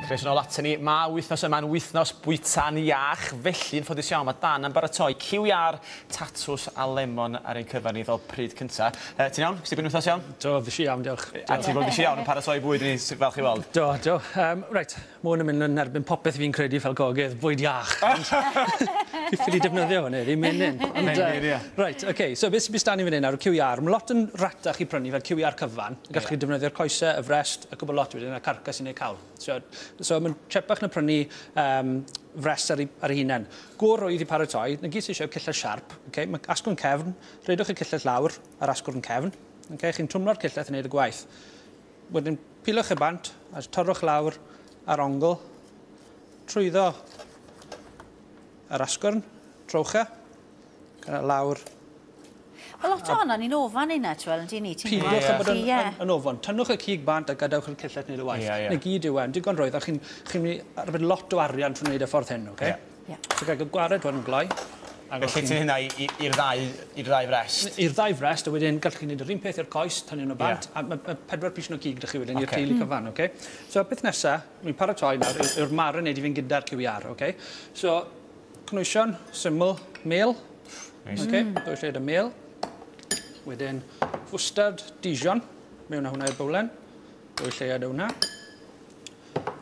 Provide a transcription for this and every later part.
Croeso nôl ato ni. Mae wythnos yma'n wythnos bwyta'n iach, felly'n ffodus iawn. Mae Dan yn baratoi gyda'r, tatws a lemon ar ein cyfan ni fel pryd cynta. Ti'n iawn? Sti bod yn wythnos iawn? Do, fys i iawn, diolch. A ti'n bod fys i iawn yn paratoi bwyd ni, fel chi weld? Do. Reit, mae hwn yn mynd yn erbyn popeth fi'n credu fel gogydd, bwyd iach. Fi ffili defnyddio hwnna, ddim menyn. Reit, oce, so beth sy'n bystan i fan hyn ar y gyda'r. Mae lot yn ratach i prynu fel gyda'r cyfan. Gallwch chi defnyddio'r coesau, y frest, y cwbl lot wedyn, a carcas i wneud cawl. So mae'n trepach na prynu frest ar ei hunain. Go rwydd i paratoi, na gyd sy'n eisiau cillell siarp. Mae asgwrn cefn, rhaidwch y cillell lawr ar asgwrn cefn. Chi'n twmlo'r cillell yn gwneud y gwaith. Wedyn pilwch y bant, a torrwch lawr ar ongl, trwyddo yr asgwrn, trowch e, lawr. Wel, lot o hwnna, ni'n ofan yna, twel, yn ni? Pidwch yn bod yn ofon. Tynnwch y cig bant a gadewch y cillell wneud y waith. Neu gyd yw digon roedd, a chi'n mynd arbyd lot o arian trwy'n wneud y ffordd hyn, oce? So gael gwared hwn yn gloi. Felly ti'n hynna i'r ddau frest? I'r ddau frest, a wedyn gallwch chi wneud yr un peth i'r coes, tynnu nhw bant, a mae 4 pishyn o cig ydych chi wedyn i'r teulu cyfan, oce? So beth nesaf, mi'n paratoi nawr, yw'r marinâd i fynd gyda'r gyda'r, oce? So, cnwysion, syml, mel, oce? Dwi'n lleid y mel. Wedyn, mwstard, Dijon, mewn â hwnna i'r bowlen. Dwi'n lleid hwnna.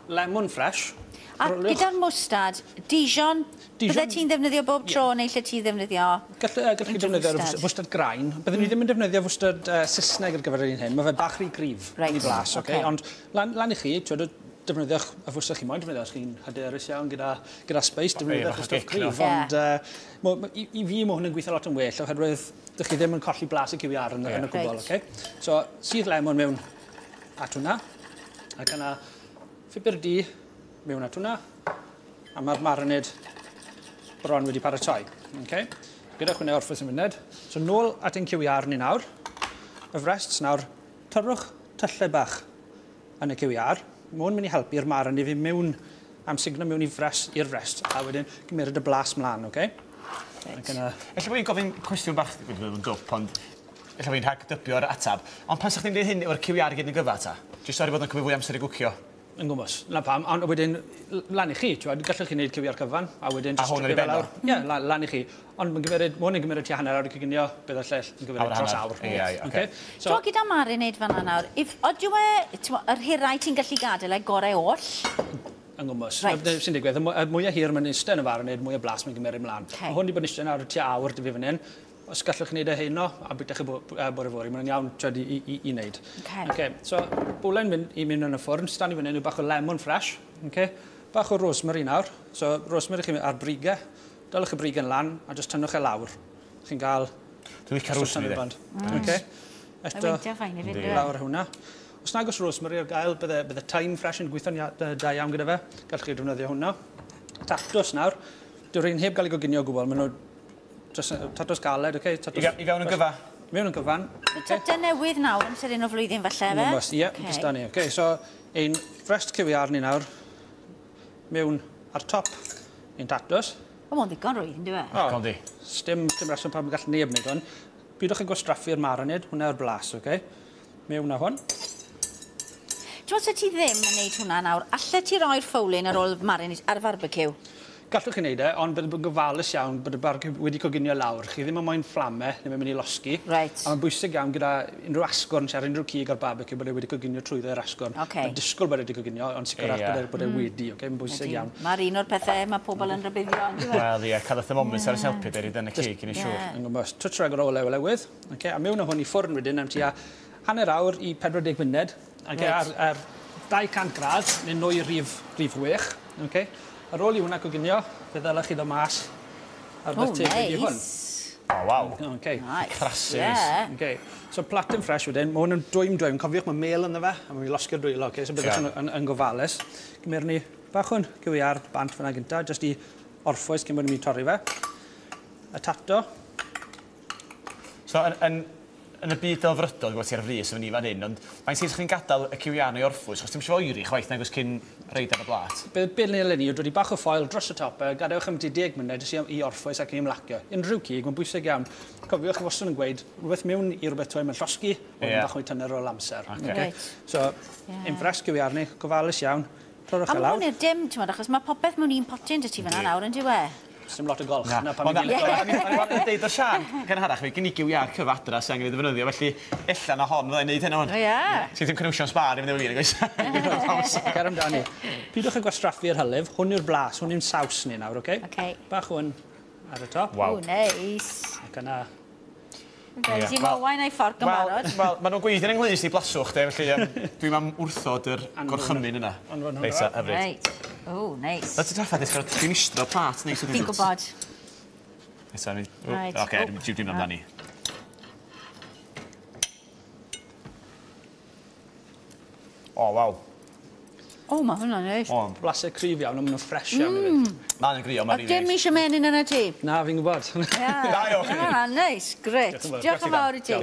Lemwn fresh. A gyda'r mwstard, Dijon, bydde ti'n ddefnyddio bob tro neu lle ti'n ddefnyddio? Gallwch chi defnyddio'r mwstard grain. Byddwn ni ddim yn defnyddio mwstard Saesneg ar gyfer yr un hyn. Mae fe bach rhy gryf i blas. Ond lan i chi, defnyddiwch y fwstard chi moyn defnyddio. Chi'n hyderus iawn gyda space, defnyddiwch y stwff gryf. Ond i fi mae hwn yn gweithio lot yn well, oherwydd dych chi ddim yn colli blas y gyda'r yn y gwbl. So, sydd lemon mewn at hwnna. Ac yna phupr di mewn at hwnna, a mae'r marinâd bron wedi paratoi. Gyda hwnna wrthus yn myned. So nôl at ein gyda'r ni nawr. Y frests nawr, tyrwch tyllau bach yn y gyda'r. Mae hwn mynd i helpu'r marinâd i fi mewn am signo mewn i'r frest, a wedyn gymeryd y blas mlaen, Ella bod i'n gofyn cwestiwn bach, wedi bod yn dwp, ond ella bod i'n rhag dybio'r atab. Ond pan sa'ch chi'n dweud hyn o'r gyda'r gyd yn gyfa ta? Jyst sori bod yn cymryd fwy amser i gwcio? Yn gwmwys, na pam, ond wedyn lan i chi, gallwch chi wneud gyda'r cyfan, a wedyn... A hwn ar ei benno? Ie, lan i chi. Ond mae'n gymeryd tua hanner awr i cyginio, bydd y llell yn gymeryd dros awr. Do, gyda marinâd fan'na nawr, oeddi yr hirau ti'n gallu gadael ei gorau oll? Yn gwmwys. Sy'n digwydd, y mwyaf hir mae'n eistedd yn y marinâd, mwyaf blas mae'n gymeryd mlaen. Mae hwn wedi bod yn eistedd nawr tua awr dy fi fan hyn. Os gallwch chi wneud e heno, a byddwch chi bore fori, mae'n iawn i wneud. So, bwlen i mynd yn y ffwrn, stan i fan hyn yw bach o lemon fresh. Bach o rhosmari nawr. So, rhosmari chi ar brigau. Dalwch y brigau lan, a jyst tynnwch e lawr. Chi'n cael... Dwi'n cael rhosmari de. Eto, lawr hwnna. Os nag oes rhosmari ar gael, bydde thyme fresh yn gweithio'n da iawn gyda fe. Gallwch chi defnyddio hwnna. Tatos nawr. Dyw'r un heb gael ei goginio o gwbl. Maen nhw tatos galed, I fewn yn gyfa? Mewn yn gyfan. Tato Newydd nawr, amser un o flwyddyn falle, fe? Ie, gysda ni. So, ein frest gyda'r ni nawr, mewn ar top ein tatos. O, mae'n ddigon rwydd, yn dwi? Digon di. Dim reswm pan gall neb wneud hwn. Bydwch yn gwastraffu'r marinâd, hwnna yw'r blas, Mewn â hwn. Ti'n meddwl ti ddim yn gwneud hwnna nawr? Alle ti roi'r ffowlyn ar ôl marinâd ar y barbecue? Gallwch chi wneud e, ond bydd yn gyfalus iawn bod y barbecue wedi coginio lawr. Chi ddim yn moyn fflamau, neu mae'n mynd i losgi. A mae'n bwysig iawn gyda unrhyw asgwrn, sy'n unrhyw cig ar barbecue, bod e wedi coginio trwyddo'r asgwrn. Mae'n disgwyl bod e wedi coginio, ond sicrach bod e wedi. Mae'n bwysig iawn. Mae'r un o'r pethau mae pobl yn rybuddio. Wel, ie, cael y thermometer ar y selpyd er i dyn y cig, yn ei siŵr. Yn gwybod, twtch rhaid o lewydd. A mewn o hwn i ffwrn wedyn am tua hanner awr i 40 munud. Ar 200 grad, neu nwy rhif 6. Ar ôl i hwnna coginio, fe ddylech chi ddod mas ar beth tebyg i hwn. O, waw. Crasus. So, platin fresh wedyn, mae hwn yn dwym. Cofiwch, mae mel yna fe, a mae'n losgio'r dwylo. So, byddwch yn gofalus. Gymer ni bach hwn gyda'r bant fyna gynta, jyst i orffwys cyn bod ni'n torri fe. Y tato. So, yn y byd delfrydol, gwybod ti ar y frys efo ni fan hyn, ond mae'n sy'n chi'n gadael y cywian o'i orffwys, os ti'n mysio oeri chwaith nag os cyn reid ar y blat? Be ni eleni yw dod i bach o ffoil dros y top, gadewch am 10 munud i orffwys ac i ymlacio. Unrhyw cig, mae'n bwysig iawn. Cofiwch chi wastad yn gweud, rhywbeth mewn i rhywbeth mae'n llosgi, ond bach o'i tynner o'r amser. So, ein ffres cywiar ni, gofalus iawn, Torrwch A e mae lawr. hwn i'r dim, ti'n meddwl, achos mae popeth mewn un potyn dy ti fyna nawr, yn diwe? Sim lot o golch. Na, o'n i'n deud o'r Sian, gan harach fi, gyn i giw iar cyfadra sy'n angen ei ddefnyddio, felly ella na hon fyddai'n neud hyn o'n. O ie. Sy'n ddim cynwysio'n sbar i fynd efo fi, Ger amdani. Pidwch y gwastraffu'r hylif, hwn yw'r blas, hwn yw'n saws ni nawr, oce? Bach hwn ar y top. O, neis. Ac yna... Ti mowain a'i ffordd gymarod. Wel, maen nhw'n gweithio'n ynglys i blaswch, felly dwi'n mam wrthod yr gorchymyn yna. Reisa, hyfryd. O, neis. Let's traffa, dwi'n istro plat neis o Fi'n gwybod. Oce, dwi'n amdani. O, waw. O, mae hwnna'n neis. Blasau cryf iawn, ond maen nhw'n ffres iawn hefyd. Ma'n yn grio, mae'n O, dim eisiau menyn yna ti? Na, fi'n gwybod. Da, neis, gret. Diolch yn fawr i ti.